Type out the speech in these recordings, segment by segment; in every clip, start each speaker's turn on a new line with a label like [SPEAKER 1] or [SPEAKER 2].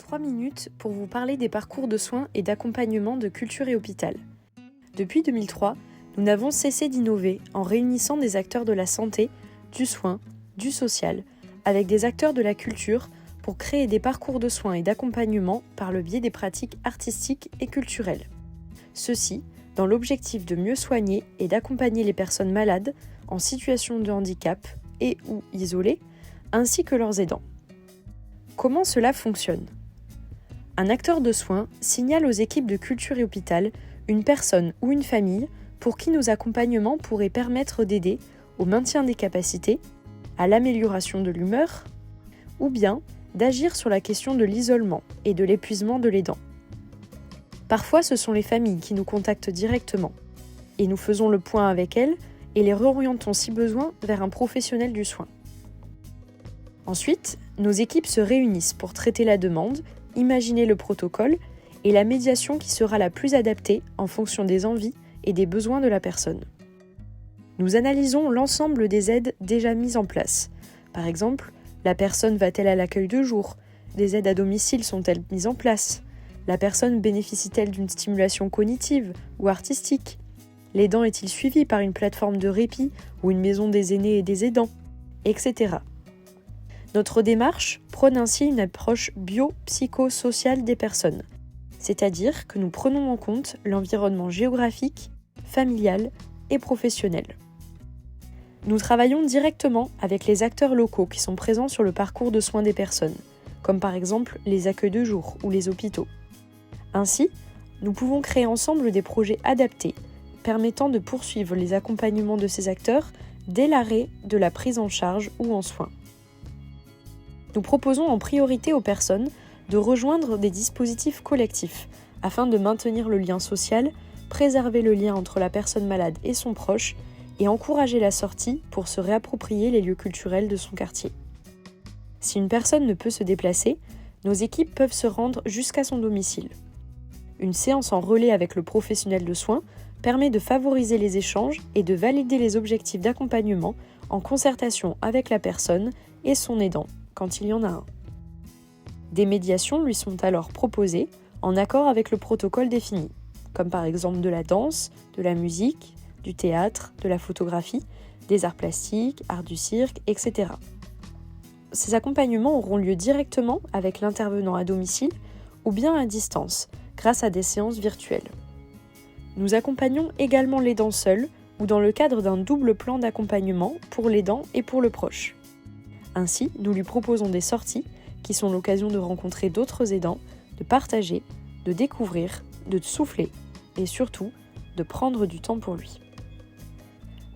[SPEAKER 1] 3 minutes pour vous parler des parcours de soins et d'accompagnement de Culture et Hôpital. Depuis 2003, nous n'avons cessé d'innover en réunissant des acteurs de la santé, du soin, du social, avec des acteurs de la culture pour créer des parcours de soins et d'accompagnement par le biais des pratiques artistiques et culturelles. Ceci dans l'objectif de mieux soigner et d'accompagner les personnes malades en situation de handicap et ou isolées, ainsi que leurs aidants. Comment cela fonctionne ? Un acteur de soins signale aux équipes de Culture et Hôpital une personne ou une famille pour qui nos accompagnements pourraient permettre d'aider au maintien des capacités, à l'amélioration de l'humeur, ou bien d'agir sur la question de l'isolement et de l'épuisement de l'aidant. Parfois, ce sont les familles qui nous contactent directement, et nous faisons le point avec elles et les réorientons si besoin vers un professionnel du soin. Ensuite, nos équipes se réunissent pour traiter la demande, imaginer le protocole et la médiation qui sera la plus adaptée en fonction des envies et des besoins de la personne. Nous analysons l'ensemble des aides déjà mises en place. Par exemple, la personne va-t-elle à l'accueil de jour ? Des aides à domicile sont-elles mises en place ? La personne bénéficie-t-elle d'une stimulation cognitive ou artistique ? L'aidant est-il suivi par une plateforme de répit ou une maison des aînés et des aidants ? Etc. Notre démarche prône ainsi une approche bio-psychosociale des personnes, c'est-à-dire que nous prenons en compte l'environnement géographique, familial et professionnel. Nous travaillons directement avec les acteurs locaux qui sont présents sur le parcours de soins des personnes, comme par exemple les accueils de jour ou les hôpitaux. Ainsi, nous pouvons créer ensemble des projets adaptés, permettant de poursuivre les accompagnements de ces acteurs dès l'arrêt de la prise en charge ou en soins. Nous proposons en priorité aux personnes de rejoindre des dispositifs collectifs afin de maintenir le lien social, préserver le lien entre la personne malade et son proche et encourager la sortie pour se réapproprier les lieux culturels de son quartier. Si une personne ne peut se déplacer, nos équipes peuvent se rendre jusqu'à son domicile. Une séance en relais avec le professionnel de soins permet de favoriser les échanges et de valider les objectifs d'accompagnement en concertation avec la personne et son aidant, quand il y en a un. Des médiations lui sont alors proposées en accord avec le protocole défini, comme par exemple de la danse, de la musique, du théâtre, de la photographie, des arts plastiques, arts du cirque, etc. Ces accompagnements auront lieu directement avec l'intervenant à domicile ou bien à distance, grâce à des séances virtuelles. Nous accompagnons également l'aidant seul ou dans le cadre d'un double plan d'accompagnement pour l'aidant et pour le proche. Ainsi, nous lui proposons des sorties qui sont l'occasion de rencontrer d'autres aidants, de partager, de découvrir, de souffler et surtout de prendre du temps pour lui.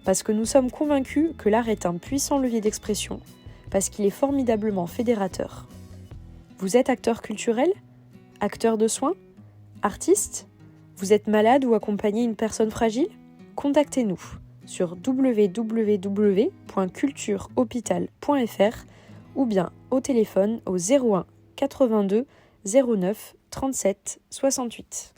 [SPEAKER 1] Parce que nous sommes convaincus que l'art est un puissant levier d'expression, parce qu'il est formidablement fédérateur. Vous êtes acteur culturel ? Acteur de soins ? Artiste ? Vous êtes malade ou accompagnez une personne fragile ? Contactez-nous sur www.culturehopital.fr ou bien au téléphone au 01 82 09 37 68.